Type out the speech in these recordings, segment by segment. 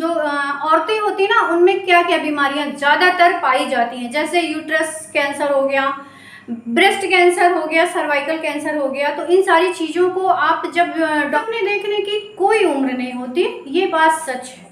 जो औरतें होती हैं ना, उनमें क्या क्या बीमारियां ज़्यादातर पाई जाती हैं, जैसे यूट्रस कैंसर हो गया, ब्रेस्ट कैंसर हो गया, सर्वाइकल कैंसर हो गया। तो इन सारी चीज़ों को आप जब डॉक्टर ने देखने की कोई उम्र नहीं होती, ये बात सच है।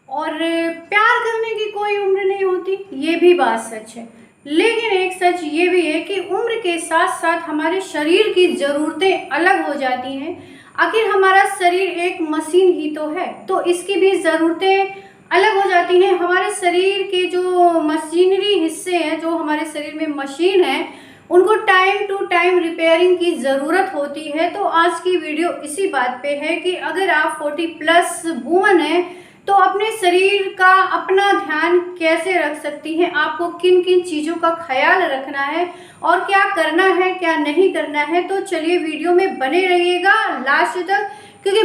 और प्यार करने की कोई उम्र नहीं होती, ये भी बात सच है। लेकिन एक सच ये भी है कि उम्र के साथ साथ हमारे शरीर की ज़रूरतें अलग हो जाती हैं। आखिर हमारा शरीर एक मशीन ही तो है, तो इसकी भी ज़रूरतें अलग हो जाती हैं। हमारे शरीर के जो मशीनरी हिस्से हैं, जो हमारे शरीर में मशीन है, उनको टाइम टू टाइम रिपेयरिंग की ज़रूरत होती है। तो आज की वीडियो इसी बात पे है कि अगर आप 40+ वुमन हैं तो अपने शरीर का अपना ध्यान कैसे रख सकती हैं, आपको किन किन चीज़ों का ख्याल रखना है और क्या करना है क्या नहीं करना है। तो चलिए वीडियो में बने रहिएगा लास्ट तक, क्योंकि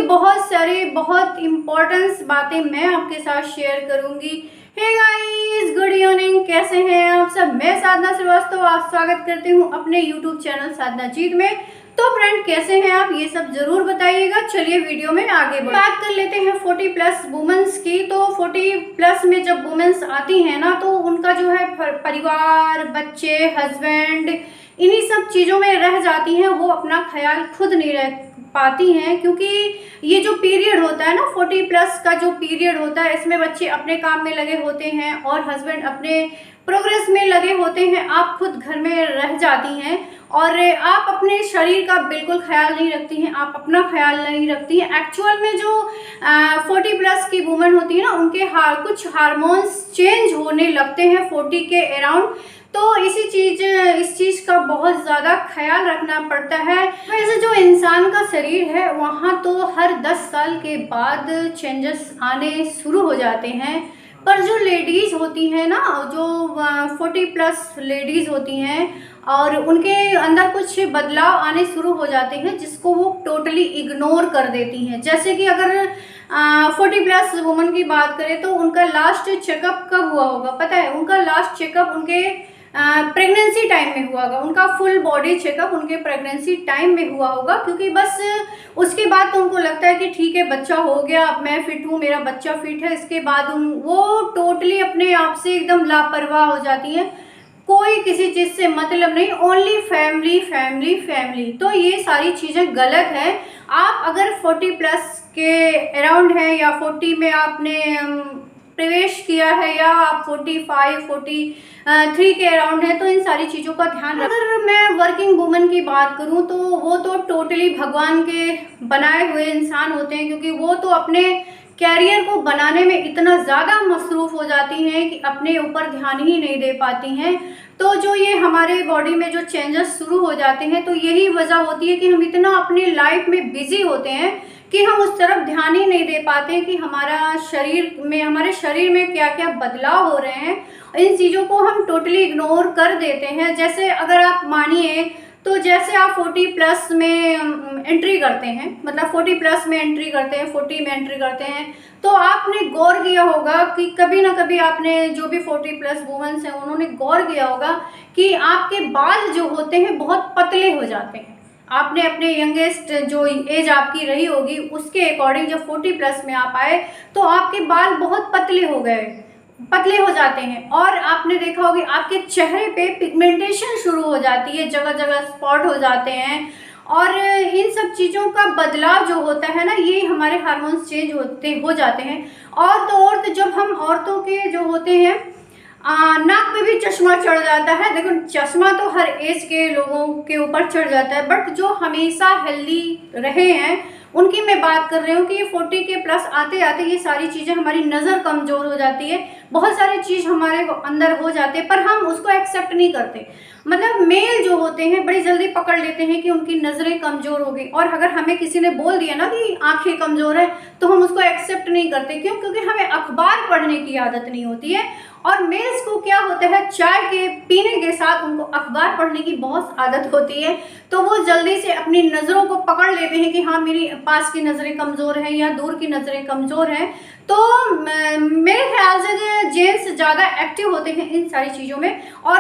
बहुत इम्पोर्टेंट बातें मैं आपके साथ शेयर करूंगी। हे गाइस, गुड इवनिंग, कैसे हैं आप सब। मैं साधना श्रीवास्तव आप स्वागत करती हूँ अपने यूट्यूब चैनल साधना जीत में। तो फ्रेंड, कैसे हैं आप, ये सब जरूर बताइएगा। चलिए वीडियो में आगे बात कर लेते हैं 40+ वुमेन्स की। तो 40+ में जब वुमेन्स आती हैं ना, तो उनका जो है परिवार, बच्चे, हस्बैंड, इन्हीं सब चीज़ों में रह जाती हैं। वो अपना ख्याल खुद नहीं रख पाती हैं, क्योंकि ये जो पीरियड होता है ना, 40+ का जो पीरियड होता है, इसमें बच्चे अपने काम में लगे होते हैं और हस्बैंड अपने प्रोग्रेस में लगे होते हैं। आप खुद घर में रह जाती हैं और आप अपने शरीर का बिल्कुल ख्याल नहीं रखती हैं, आप अपना ख्याल नहीं रखती हैं। एक्चुअल में जो 40+ की वुमेन होती है ना, उनके कुछ हार्मोन्स चेंज होने लगते हैं 40 के अराउंड। तो इस चीज़ का बहुत ज़्यादा ख्याल रखना पड़ता है। वैसे जो इंसान का शरीर है, वहाँ तो हर 10 साल के बाद चेंजेस आने शुरू हो जाते हैं। पर जो लेडीज़ होती हैं ना, जो 40+ लेडीज़ होती हैं, और उनके अंदर कुछ बदलाव आने शुरू हो जाते हैं जिसको वो टोटली इग्नोर कर देती हैं। जैसे कि अगर 40+ वुमन की बात करें तो उनका लास्ट चेकअप कब हुआ होगा पता है? उनका लास्ट चेकअप उनके प्रेगनेंसी टाइम में हुआ होगा। उनका फुल बॉडी चेकअप उनके प्रेगनेंसी टाइम में हुआ होगा, क्योंकि बस उसके बाद तो उनको लगता है कि ठीक है, बच्चा हो गया, अब मैं फिट हूँ, मेरा बच्चा फिट है। इसके बाद वो टोटली अपने आप से एकदम लापरवाह हो जाती हैं। कोई किसी चीज़ से मतलब नहीं, ओनली फैमिली फैमिली फैमिली। तो ये सारी चीज़ें गलत है। आप अगर 40+ के अराउंड हैं या 40 में आपने प्रवेश किया है, या आप 45, 43 के अराउंड है, तो इन सारी चीज़ों का ध्यान रखें। अगर मैं वर्किंग वुमन की बात करूं तो वो तो टोटली भगवान के बनाए हुए इंसान होते हैं, क्योंकि वो तो अपने कैरियर को बनाने में इतना ज़्यादा मसरूफ़ हो जाती हैं कि अपने ऊपर ध्यान ही नहीं दे पाती हैं। तो जो ये हमारे बॉडी में जो चेंजेस शुरू हो जाते हैं, तो यही वजह होती है कि हम इतना अपनी लाइफ में बिजी होते हैं कि हम उस तरफ ध्यान ही नहीं दे पाते हैं कि हमारे शरीर में क्या क्या बदलाव हो रहे हैं। इन चीज़ों को हम टोटली इग्नोर कर देते हैं। जैसे अगर आप मानिए, तो जैसे आप 40+ में एंट्री करते हैं, मतलब 40+ में एंट्री करते हैं, 40 में एंट्री करते हैं, तो आपने गौर किया होगा कि कभी ना कभी आपने, जो भी 40+ वुमेन्स हैं, उन्होंने गौर किया होगा कि आपके बाल जो होते हैं बहुत पतले हो जाते हैं। आपने अपने यंगेस्ट जो एज आपकी रही होगी, उसके अकॉर्डिंग जब 40+ में आप आए तो आपके बाल बहुत पतले हो जाते हैं। और आपने देखा होगा आपके चेहरे पे पिगमेंटेशन शुरू हो जाती है, जगह जगह स्पॉट हो जाते हैं। और इन सब चीज़ों का बदलाव जो होता है ना, ये हमारे हार्मोन्स चेंज हो जाते हैं। और तो और, तो जब हम औरतों के जो होते हैं, नाक पे भी चश्मा चढ़ जाता है। देखो, चश्मा तो हर एज के लोगों के ऊपर चढ़ जाता है, बट जो हमेशा हेल्दी रहे हैं उनकी मैं बात कर रही हूँ कि 40 के प्लस आते आते ये सारी चीज़ें, हमारी नज़र कमज़ोर हो जाती है, बहुत सारी चीज़ हमारे अंदर हो जाते हैं, पर हम उसको एक्सेप्ट नहीं करते। मतलब मेल जो होते हैं बड़ी जल्दी पकड़ लेते हैं कि उनकी नज़रें कमज़ोर हो गई, और अगर हमें किसी ने बोल दिया ना कि आंखें कमज़ोर है, तो हम उसको एक्सेप्ट नहीं करते। क्यों? क्योंकि हमें अखबार पढ़ने की आदत नहीं होती है। और मेल्स को क्या होता है, चाय के पीने के साथ उनको अखबार पढ़ने की बहुत आदत होती है, तो वो जल्दी से अपनी नज़रों को पकड़ लेते हैं कि हाँ, मेरी पास की नज़रें कमज़ोर हैं या दूर की नज़रें कमज़ोर हैं। तो मेरे ख्याल से जो जेंट्स ज़्यादा एक्टिव होते हैं इन सारी चीज़ों में, और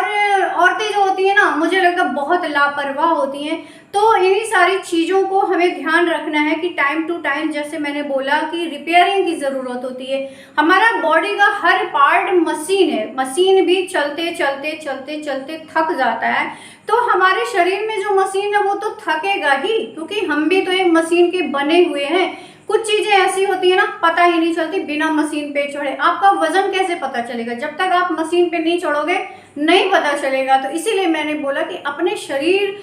औरतें जो होती हैं ना, मुझे लगता है बहुत लापरवाह होती हैं। तो इन्हीं सारी चीज़ों को हमें ध्यान रखना है कि टाइम टू टाइम, जैसे मैंने बोला कि रिपेयरिंग की ज़रूरत होती है। हमारा बॉडी का हर पार्ट मशीन है, मशीन भी चलते चलते चलते चलते थक जाता है। तो हमारे शरीर में जो मशीन है वो तो थकेगा ही, क्योंकि हम भी तो एक मशीन के बने हुए हैं। कुछ चीज़ें ऐसी होती है ना, पता ही नहीं चलती बिना मशीन पे चढ़े। आपका वजन कैसे पता चलेगा? जब तक आप मशीन पे नहीं चढ़ोगे नहीं पता चलेगा। तो इसीलिए मैंने बोला कि अपने शरीर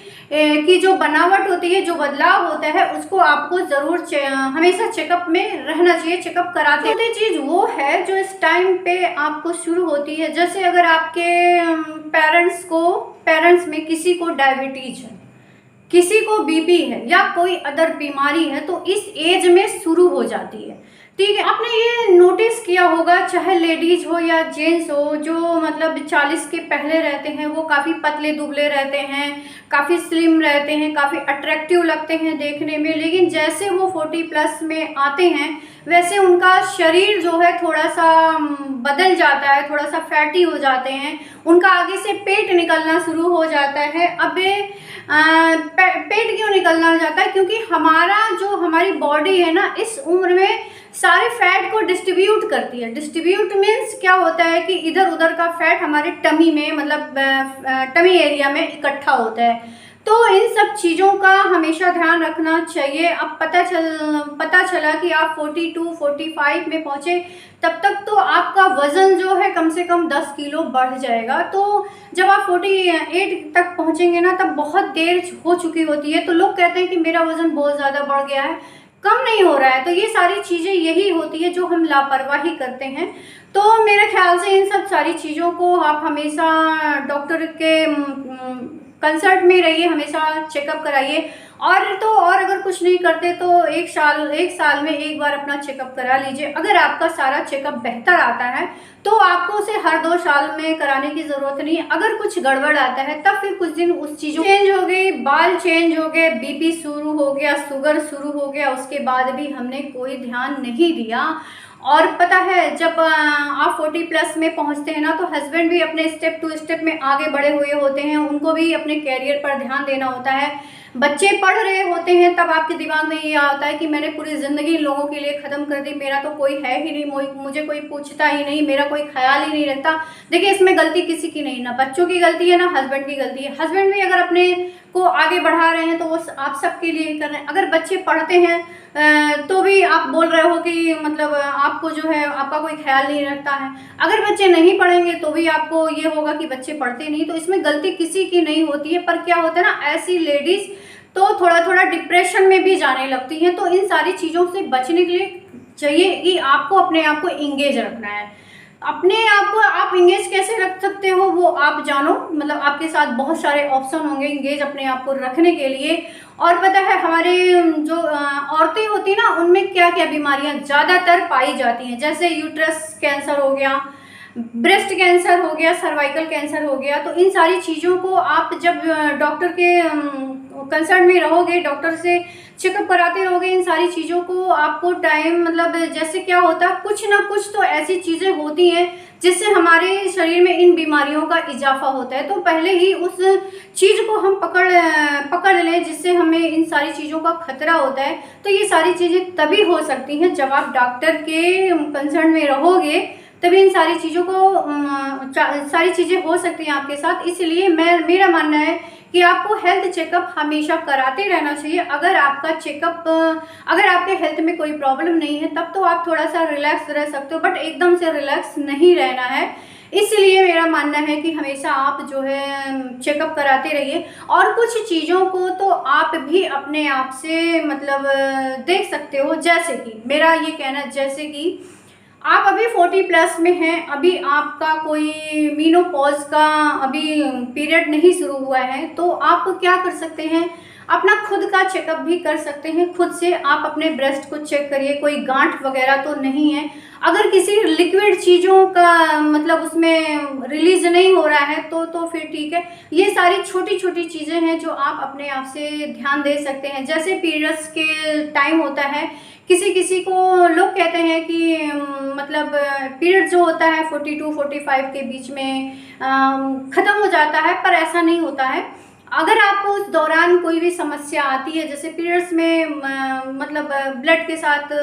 की जो बनावट होती है, जो बदलाव होता है, उसको आपको ज़रूर हमेशा चेकअप में रहना चाहिए, चेकअप कराते। दूसरी चीज़ वो है जो इस टाइम पे आपको शुरू होती है, जैसे अगर आपके पेरेंट्स में किसी को डायबिटीज है, किसी को बीपी है या कोई अदर बीमारी है, तो इस एज में शुरू हो जाती है। ठीक है, आपने ये नोटिस किया होगा, चाहे लेडीज हो या जेंट्स हो, जो मतलब 40 के पहले रहते हैं वो काफ़ी पतले दुबले रहते हैं, काफ़ी स्लिम रहते हैं, काफ़ी अट्रैक्टिव लगते हैं देखने में। लेकिन जैसे वो 40+ में आते हैं वैसे उनका शरीर जो है थोड़ा सा बदल जाता है, थोड़ा सा फैटी हो जाते हैं, उनका आगे से पेट निकलना शुरू हो जाता है। अब पेट क्यों निकलना जाता है? क्योंकि हमारी बॉडी है ना, इस उम्र में सारे फैट को डिस्ट्रीब्यूट करती है। डिस्ट्रीब्यूट मीन्स क्या होता है कि इधर उधर का फैट हमारे टमी में, मतलब टमी एरिया में इकट्ठा होता है। तो इन सब चीज़ों का हमेशा ध्यान रखना चाहिए। अब पता चला कि आप 42-45 में पहुँचे, तब तक तो आपका वज़न जो है कम से कम 10 किलो बढ़ जाएगा। तो जब आप 48 तक पहुँचेंगे ना, तब बहुत देर हो चुकी होती है। तो लोग कहते हैं कि मेरा वज़न बहुत ज़्यादा बढ़ गया है, कम नहीं हो रहा है। तो ये सारी चीज़ें यही होती है जो हम लापरवाही करते हैं। तो मेरे ख्याल से इन सब सारी चीज़ों को आप हमेशा डॉक्टर के कंसल्ट में रहिए, हमेशा चेकअप कराइए। और अगर कुछ नहीं करते तो एक साल में एक बार अपना चेकअप करा लीजिए। अगर आपका सारा चेकअप बेहतर आता है तो आपको उसे हर 2 साल में कराने की ज़रूरत नहीं है। अगर कुछ गड़बड़ आता है तब फिर कुछ दिन उस चीज़ों चेंज हो गई, बाल चेंज हो गए, बीपी शुरू हो गया, शुगर शुरू हो गया, उसके बाद भी हमने कोई ध्यान नहीं दिया। और पता है, जब आप 40+ में पहुंचते हैं ना, तो हस्बैंड भी अपने स्टेप टू स्टेप में आगे बढ़े हुए होते हैं, उनको भी अपने कैरियर पर ध्यान देना होता है। बच्चे पढ़ रहे होते हैं, तब आपके दिमाग में ये आता है कि मैंने पूरी ज़िंदगी लोगों के लिए ख़त्म कर दी, मेरा तो कोई है ही नहीं, मुझे कोई पूछता ही नहीं, मेरा कोई ख्याल ही नहीं रखता। देखिए, इसमें गलती किसी की नहीं, ना बच्चों की गलती है ना हस्बैंड की गलती है। हस्बैंड भी अगर अपने को आगे बढ़ा रहे हैं तो वो आप सबके लिए ही कर रहे हैं। अगर बच्चे पढ़ते हैं तो भी आप बोल रहे हो कि मतलब आपको जो है आपका कोई ख्याल नहीं रखता है। अगर बच्चे नहीं पढ़ेंगे तो भी आपको ये होगा कि बच्चे पढ़ते नहीं। तो इसमें गलती किसी की नहीं होती है। पर क्या होता है ना, ऐसी लेडीज़ तो थोड़ा थोड़ा डिप्रेशन में भी जाने लगती हैं। तो इन सारी चीज़ों से बचने के लिए चाहिए कि आपको अपने आप को इंगेज रखना है। अपने आप को आप इंगेज कैसे रख सकते हो वो आप जानो, मतलब आपके साथ बहुत सारे ऑप्शन होंगे इंगेज अपने आप को रखने के लिए। और पता है, हमारे जो औरतें होती हैं ना, उनमें क्या क्या बीमारियां ज़्यादातर पाई जाती हैं, जैसे यूट्रस कैंसर हो गया, ब्रेस्ट कैंसर हो गया, सर्वाइकल कैंसर हो गया। तो इन सारी चीज़ों को आप जब डॉक्टर के कंसर्न में रहोगे, डॉक्टर से चेकअप कराते रहोगे, इन सारी चीज़ों को आपको टाइम, मतलब जैसे क्या होता है, कुछ ना कुछ तो ऐसी चीज़ें होती हैं जिससे हमारे शरीर में इन बीमारियों का इजाफा होता है। तो पहले ही उस चीज़ को हम पकड़ लें जिससे हमें इन सारी चीज़ों का खतरा होता है। तो ये सारी चीज़ें तभी हो सकती हैं जब आप डॉक्टर के कंसर्न में रहोगे, तभी इन सारी चीज़ों को सारी चीज़ें हो सकती हैं आपके साथ। इसलिए मेरा मानना है कि आपको हेल्थ चेकअप हमेशा कराते रहना चाहिए। अगर आपके हेल्थ में कोई प्रॉब्लम नहीं है तब तो आप थोड़ा सा रिलैक्स रह सकते हो, बट एकदम से रिलैक्स नहीं रहना है। इसलिए मेरा मानना है कि हमेशा आप जो है चेकअप कराते रहिए। और कुछ चीज़ों को तो आप भी अपने आप से मतलब देख सकते हो, जैसे कि मेरा ये कहना, जैसे कि आप अभी 40+ में हैं, अभी आपका कोई मीनोपॉज का अभी पीरियड नहीं शुरू हुआ है, तो आप क्या कर सकते हैं, अपना खुद का चेकअप भी कर सकते हैं। खुद से आप अपने ब्रेस्ट को चेक करिए, कोई गांठ वगैरह तो नहीं है। अगर किसी लिक्विड चीज़ों का मतलब उसमें रिलीज नहीं हो रहा है तो फिर ठीक है। ये सारी छोटी छोटी चीज़ें हैं जो आप अपने आप से ध्यान दे सकते हैं। जैसे पीरियड्स के टाइम होता है, किसी किसी को लोग कहते हैं कि मतलब पीरियड जो होता है 42-45 के बीच में ख़त्म हो जाता है, पर ऐसा नहीं होता है। अगर आपको उस दौरान कोई भी समस्या आती है, जैसे पीरियड्स में मतलब ब्लड के साथ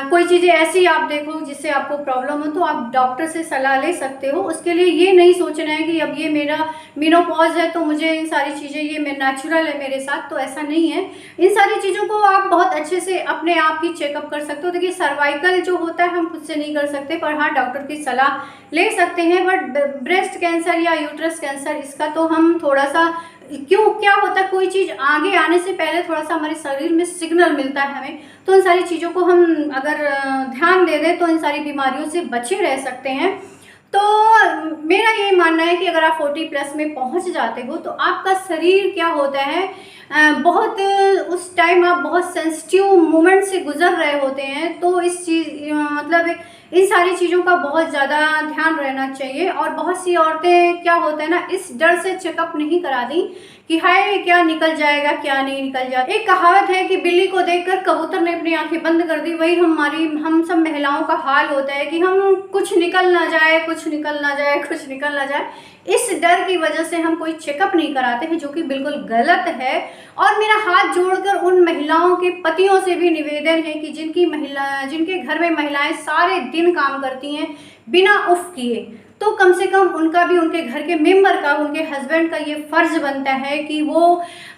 कोई चीज़ें ऐसी आप देखो जिससे आपको प्रॉब्लम हो, तो आप डॉक्टर से सलाह ले सकते हो। उसके लिए ये नहीं सोचना है कि अब ये मेरा मेनोपॉज है तो मुझे इन सारी चीज़ें, ये नेचुरल है मेरे साथ, तो ऐसा नहीं है। इन सारी चीज़ों को आप बहुत अच्छे से अपने आप ही चेकअप कर सकते हो। देखिए सर्वाइकल जो होता है हम खुद से नहीं कर सकते, पर हाँ डॉक्टर की सलाह ले सकते हैं। बट ब्रेस्ट कैंसर या यूट्रस कैंसर, इसका तो हम थोड़ा सा क्या होता है, कोई चीज़ आगे आने से पहले थोड़ा सा हमारे शरीर में सिग्नल मिलता है हमें, तो इन सारी चीज़ों को हम अगर ध्यान दे दें तो इन सारी बीमारियों से बचे रह सकते हैं। तो मेरा ये मानना है कि अगर आप 40+ में पहुंच जाते हो तो आपका शरीर क्या होता है, बहुत उस टाइम आप बहुत सेंसिटिव मोमेंट से गुजर रहे होते हैं। तो इस चीज़ मतलब इन सारी चीज़ों का बहुत ज़्यादा ध्यान रहना चाहिए। और बहुत सी औरतें क्या होता है ना, इस डर से चेकअप नहीं करा दी कि हाय क्या निकल जाएगा क्या नहीं निकल जाएगा। एक कहावत है कि बिल्ली को देखकर कबूतर ने अपनी आंखें बंद कर दी, वही हम सब महिलाओं का हाल होता है कि हम कुछ निकल ना जाए, कुछ निकल ना जाए, कुछ निकल ना जाए। इस डर की वजह से हम कोई चेकअप नहीं कराते हैं, जो कि बिल्कुल गलत है। और मेरा हाथ जोड़कर उन महिलाओं के पतियों से भी निवेदन है कि जिनके घर में महिलाएं सारे दिन काम करती हैं बिना उफ किए, तो कम से कम उनका भी, उनके घर के मेंबर का, उनके हस्बैंड का ये फ़र्ज़ बनता है कि वो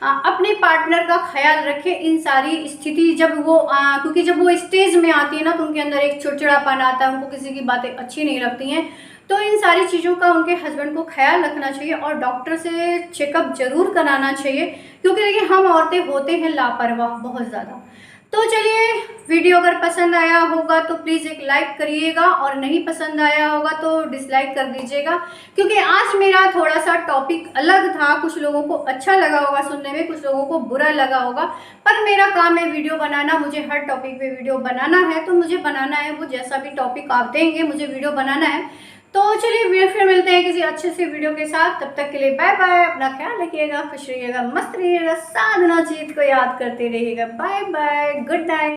अपने पार्टनर का ख्याल रखे इन सारी स्थिति जब वो क्योंकि जब वो स्टेज में आती है ना तो उनके अंदर एक चिड़चिड़ापन आता है, उनको किसी की बातें अच्छी नहीं लगती हैं। तो इन सारी चीज़ों का उनके हस्बैंड को ख्याल रखना चाहिए और डॉक्टर से चेकअप ज़रूर कराना चाहिए, क्योंकि देखिए हम औरतें होते हैं लापरवाह बहुत ज़्यादा। तो चलिए, वीडियो अगर पसंद आया होगा तो प्लीज़ एक लाइक करिएगा, और नहीं पसंद आया होगा तो डिसलाइक कर दीजिएगा, क्योंकि आज मेरा थोड़ा सा टॉपिक अलग था। कुछ लोगों को अच्छा लगा होगा सुनने में, कुछ लोगों को बुरा लगा होगा, पर मेरा काम है वीडियो बनाना। मुझे हर टॉपिक पे वीडियो बनाना है, तो मुझे बनाना है, वो जैसा भी टॉपिक आप देंगे मुझे वीडियो बनाना है। तो चलिए फिर मिलते हैं किसी अच्छे से वीडियो के साथ। तब तक के लिए बाय बाय, अपना ख्याल रखिएगा, खुश रहिएगा, मस्त रहिएगा, साधना जीत को याद करते रहिएगा। Bye bye, good night.